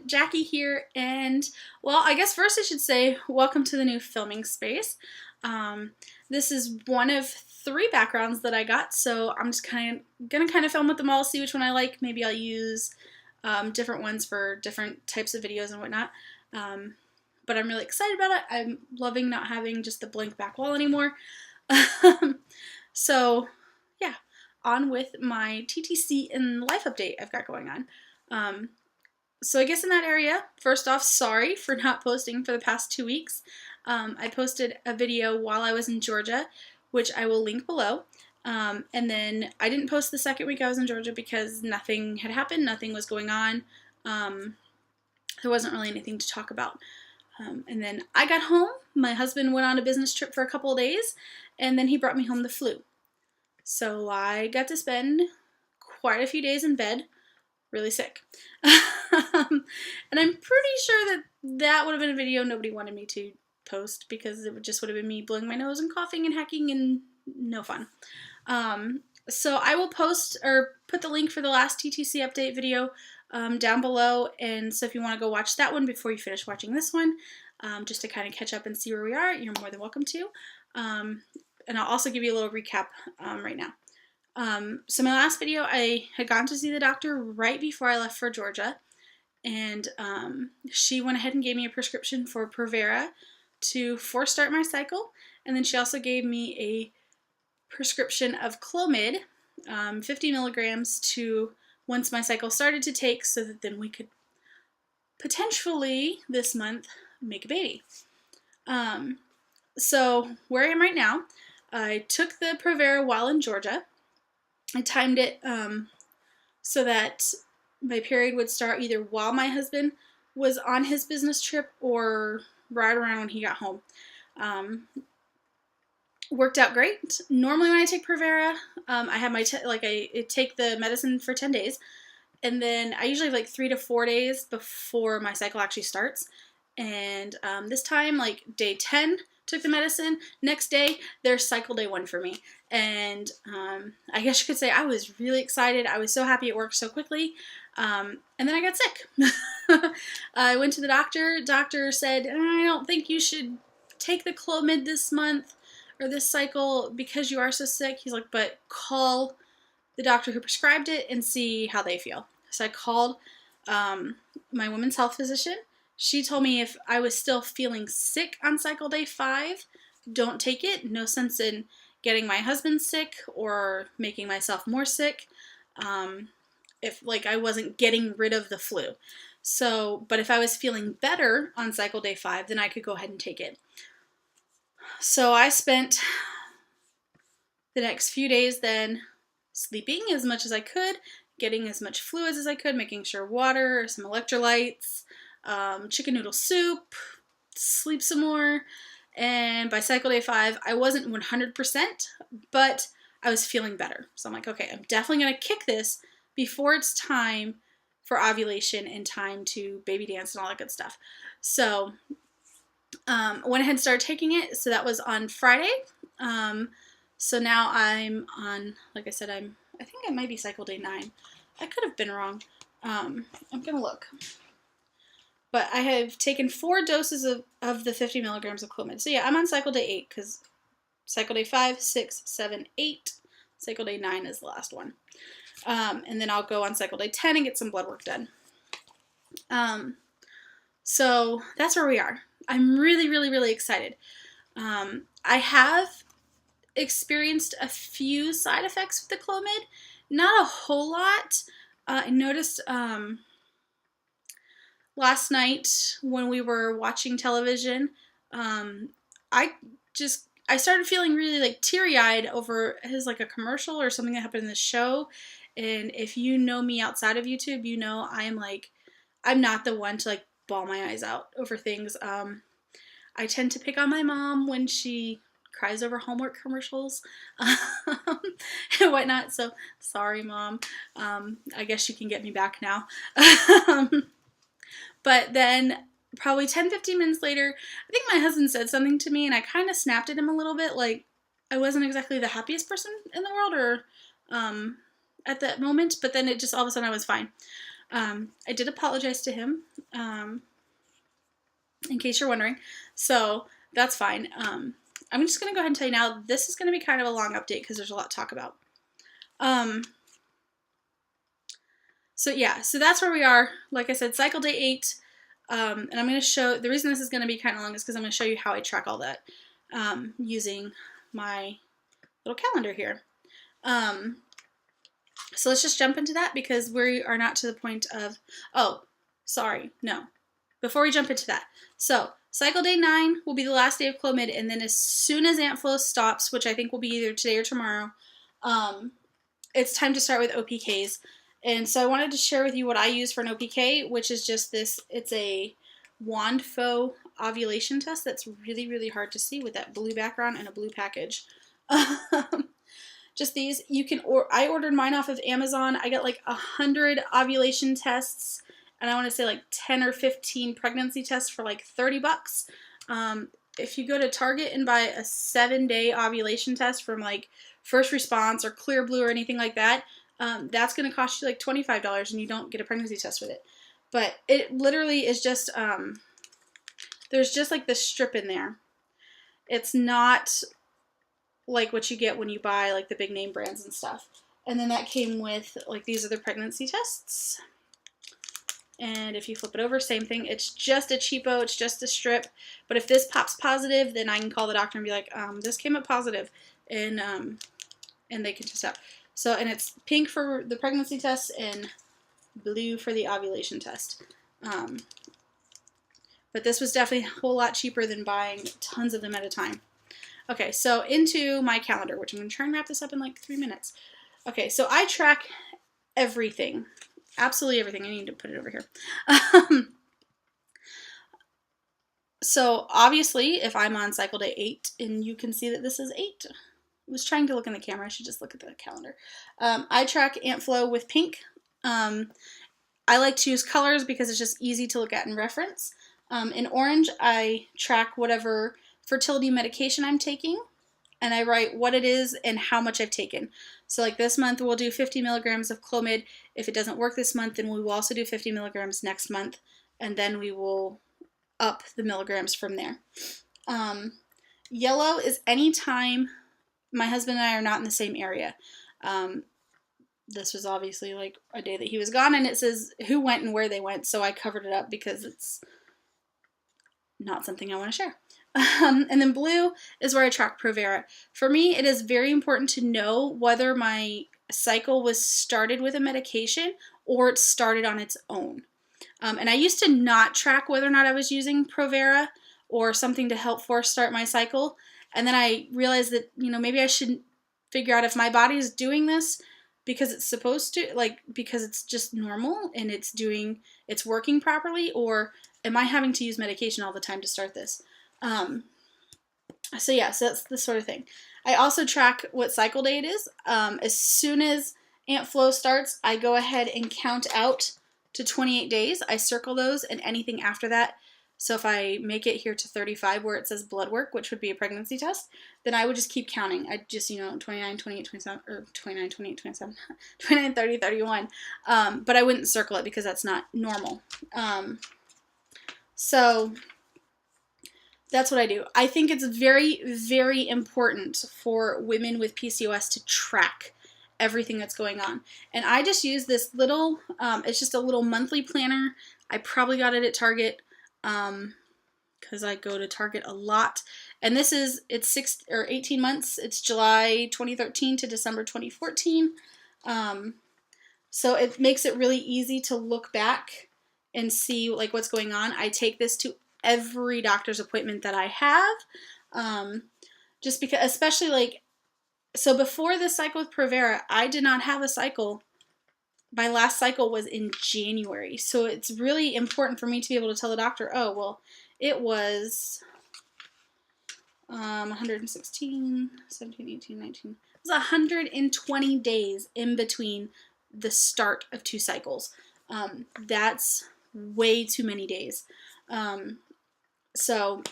Jackie here, and well, I guess first I should say welcome to the new filming space. This is one of 3 backgrounds that I got, so I'm just gonna film with them all, see which one I like. Maybe I'll use different ones for different types of videos and whatnot. But I'm really excited about it. I'm loving not having just the blank back wall anymore. So yeah, on with my TTC and life update I've got going on. So I guess in that area, first off, sorry for not posting for the past 2 weeks. I posted a video while I was in Georgia, which I will link below. And then I didn't post the second week I was in Georgia because nothing had happened, nothing was going on. There wasn't really anything to talk about. And then I got home, my husband went on a business trip for a couple of days, and then he brought me home the flu. So I got to spend quite a few days in bed, really sick. And I'm pretty sure that would have been a video nobody wanted me to post because it would have been me blowing my nose and coughing and hacking and no fun. So I will post or put the link for the last TTC update video down below, and so if you want to go watch that one before you finish watching this one, just to kind of catch up and see where we are, you're more than welcome to. And I'll also give you a little recap right now. So my last video, I had gone to see the doctor right before I left for Georgia, and she went ahead and gave me a prescription for Provera to force start my cycle, and then she also gave me a prescription of Clomid, 50 milligrams to once my cycle started to take, so that then we could potentially this month make a baby. So where I am right now, I took the Provera while in Georgia. I timed it so that my period would start either while my husband was on his business trip or right around when he got home. Worked out great. Normally when I take Provera, I have my I take the medicine for 10 days, and then I usually have like 3 to 4 days before my cycle actually starts. And this time, like day 10, took the medicine. Next day, there's cycle day 1 for me. And I guess you could say I was really excited. I was so happy it worked so quickly. And then I got sick. I went to the doctor. Doctor said, I don't think you should take the Clomid this month or this cycle because you are so sick. He's like, but call the doctor who prescribed it and see how they feel. So I called my women's health physician. She told me if I was still feeling sick on cycle day 5, don't take it. No sense in getting my husband sick or making myself more sick if I wasn't getting rid of the flu. So, but if I was feeling better on cycle day 5, then I could go ahead and take it. So I spent the next few days then sleeping as much as I could, getting as much fluids as I could, making sure water, some electrolytes, chicken noodle soup, sleep some more, and by cycle day 5, I wasn't 100%, but I was feeling better. So I'm like, okay, I'm definitely going to kick this before it's time for ovulation and time to baby dance and all that good stuff. So went ahead and started taking it. So that was on Friday. So now I'm on, like I said, I think I might be cycle day 9. I could have been wrong. I'm going to look. But I have taken 4 doses of the 50 milligrams of Clomid. So yeah, I'm on cycle day 8 because cycle day 5, 6, 7, 8. Cycle day 9 is the last one. And then I'll go on cycle day 10 and get some blood work done. So that's where we are. I'm really, really, really excited. I have experienced a few side effects with the Clomid. Not a whole lot. I noticed last night when we were watching television, I started feeling really teary-eyed over his a commercial or something that happened in the show. And if you know me outside of YouTube, you know I'm not the one to bawl my eyes out over things. I tend to pick on my mom when she cries over homework commercials and whatnot. So sorry, Mom. I guess you can get me back now. But then probably 10-15 minutes later, I think my husband said something to me and I kind of snapped at him a little bit. I wasn't exactly the happiest person in the world or at that moment, but then it just all of a sudden I was fine. I did apologize to him, in case you're wondering, so that's fine. I'm just going to go ahead and tell you now, this is going to be kind of a long update because there's a lot to talk about. So yeah, so that's where we are. Like I said, cycle day 8, and I'm going to show, the reason this is going to be kind of long is because I'm going to show you how I track all that using my little calendar here. So let's just jump into that because we are not to the point of, oh, sorry, no. Before we jump into that, so cycle day 9 will be the last day of Clomid, and then as soon as ant flow stops, which I think will be either today or tomorrow, it's time to start with OPKs. And so I wanted to share with you what I use for an OPK, which is just this, it's a wand faux ovulation test that's really, really hard to see with that blue background and a blue package. Just these, you can, I ordered mine off of Amazon. I got like 100 ovulation tests, and I want to say like 10 or 15 pregnancy tests for like 30 bucks. If you go to Target and buy a 7-day ovulation test from like First Response or Clear Blue or anything like that, that's going to cost you like $25 and you don't get a pregnancy test with it. But it literally is just, there's just like this strip in there. It's not like what you get when you buy like the big name brands and stuff. And then that came with like these are the pregnancy tests. And if you flip it over, same thing. It's just a cheapo, it's just a strip. But if this pops positive, then I can call the doctor and be like, this came up positive, and they can test out. So, and it's pink for the pregnancy test and blue for the ovulation test. But this was definitely a whole lot cheaper than buying tons of them at a time. Okay, so into my calendar, which I'm going to try and wrap this up in like 3 minutes. Okay, so I track everything. Absolutely everything. I need to put it over here. So obviously, if I'm on cycle day 8, and you can see that this is 8. I was trying to look in the camera. I should just look at the calendar. I track ant flow with pink. I like to use colors because it's just easy to look at and reference. In orange, I track whatever fertility medication I'm taking, and I write what it is and how much I've taken. So like this month we'll do 50 milligrams of Clomid. If it doesn't work this month, then we will also do 50 milligrams next month, and then we will up the milligrams from there. Yellow is any time my husband and I are not in the same area. This was obviously like a day that he was gone, and it says who went and where they went, so I covered it up because it's not something I want to share. And then blue is where I track Provera. For me, it is very important to know whether my cycle was started with a medication or it started on its own. And I used to not track whether or not I was using Provera or something to help force start my cycle. And then I realized that, you know, maybe I should figure out if my body is doing this because it's supposed to, like, because it's just normal and it's working properly, or am I having to use medication all the time to start this? So yeah, so that's the sort of thing. I also track what cycle day it is. As soon as ant flow starts, I go ahead and count out to 28 days. I circle those, and anything after that. So if I make it here to 35 where it says blood work, which would be a pregnancy test, then I would just keep counting. I'd just, 29, 28, 27, or 29, 28, 27, 29, 30, 31. But I wouldn't circle it because that's not normal. So that's what I do. I think it's very, very important for women with PCOS to track everything that's going on. And I just use this little, it's just a little monthly planner. I probably got it at Target because I go to Target a lot. And this is, it's 18 months. It's July 2013 to December 2014. So it makes it really easy to look back and see like what's going on. I take this to every doctor's appointment that I have, just because, especially like, so before this cycle with Provera, I did not have a cycle. My last cycle was in January. So it's really important for me to be able to tell the doctor, oh, well, it was 116, 17, 18, 19. It was 120 days in between the start of 2 cycles. That's way too many days. So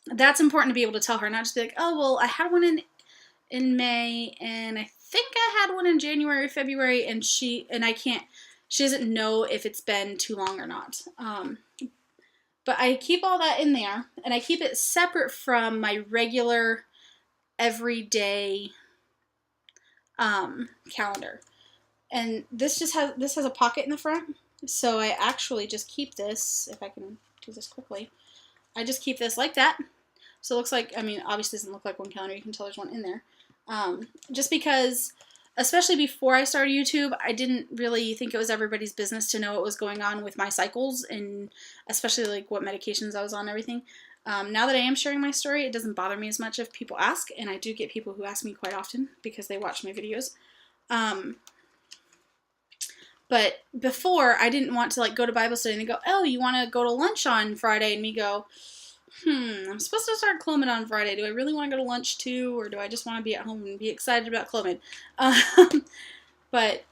that's important to be able to tell her, not just be like, oh, well, I had one in May, and I think I had one in January, February, and I can't, she doesn't know if it's been too long or not. But I keep all that in there, and I keep it separate from my regular everyday calendar. And this has a pocket in the front, so I actually just keep this, if I can do this quickly, I just keep this like that. So it looks like, I mean, obviously it doesn't look like one calendar, you can tell there's one in there. Just because, especially before I started YouTube, I didn't really think it was everybody's business to know what was going on with my cycles, and especially like what medications I was on and everything. Now that I am sharing my story, it doesn't bother me as much if people ask, and I do get people who ask me quite often because they watch my videos. But before, I didn't want to like go to Bible study and they go, oh, you want to go to lunch on Friday? And me go, I'm supposed to start Clomid on Friday. Do I really want to go to lunch too? Or do I just want to be at home and be excited about Clomid? But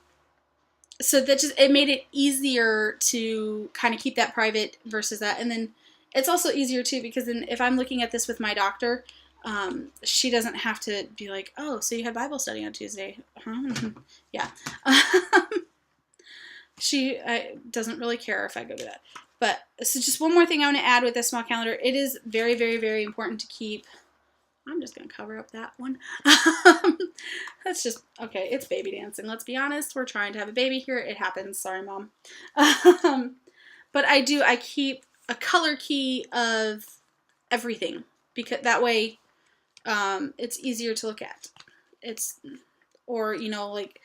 so that just, it made it easier to kind of keep that private versus that. And then it's also easier too, because then if I'm looking at this with my doctor, she doesn't have to be like, oh, so you had Bible study on Tuesday. Yeah. She doesn't really care if I go to that. But so just one more thing I want to add with this small calendar. It is very, very, very important to keep. I'm just going to cover up that one. That's just, okay, it's baby dancing. Let's be honest. We're trying to have a baby here. It happens. Sorry, Mom. But I keep a color key of everything, because that way it's easier to look at. Or, you know, like,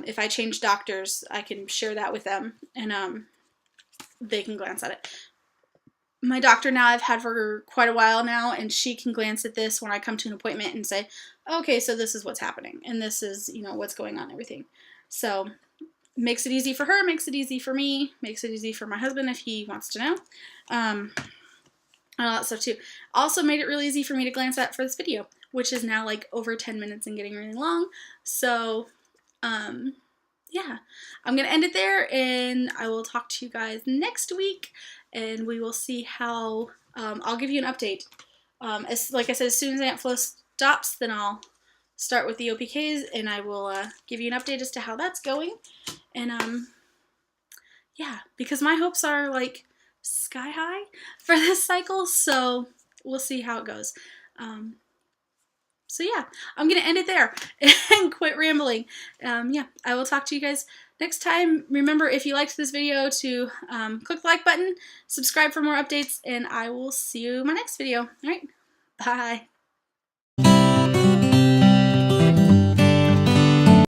if I change doctors, I can share that with them, and they can glance at it. My doctor now I've had for quite a while now, and she can glance at this when I come to an appointment and say, okay, so this is what's happening, and this is, you know, what's going on and everything. So makes it easy for her, makes it easy for me, makes it easy for my husband if he wants to know. And all that stuff too. Also made it really easy for me to glance at for this video, which is now like over 10 minutes and getting really long. So yeah, I'm going to end it there, and I will talk to you guys next week, and we will see how, I'll give you an update. Like I said, as soon as Aunt Flo stops, then I'll start with the OPKs, and I will give you an update as to how that's going. And yeah, because my hopes are like sky high for this cycle, so we'll see how it goes. So yeah, I'm going to end it there and quit rambling. Yeah, I will talk to you guys next time. Remember, if you liked this video, to click the like button, subscribe for more updates, and I will see you in my next video. All right, bye.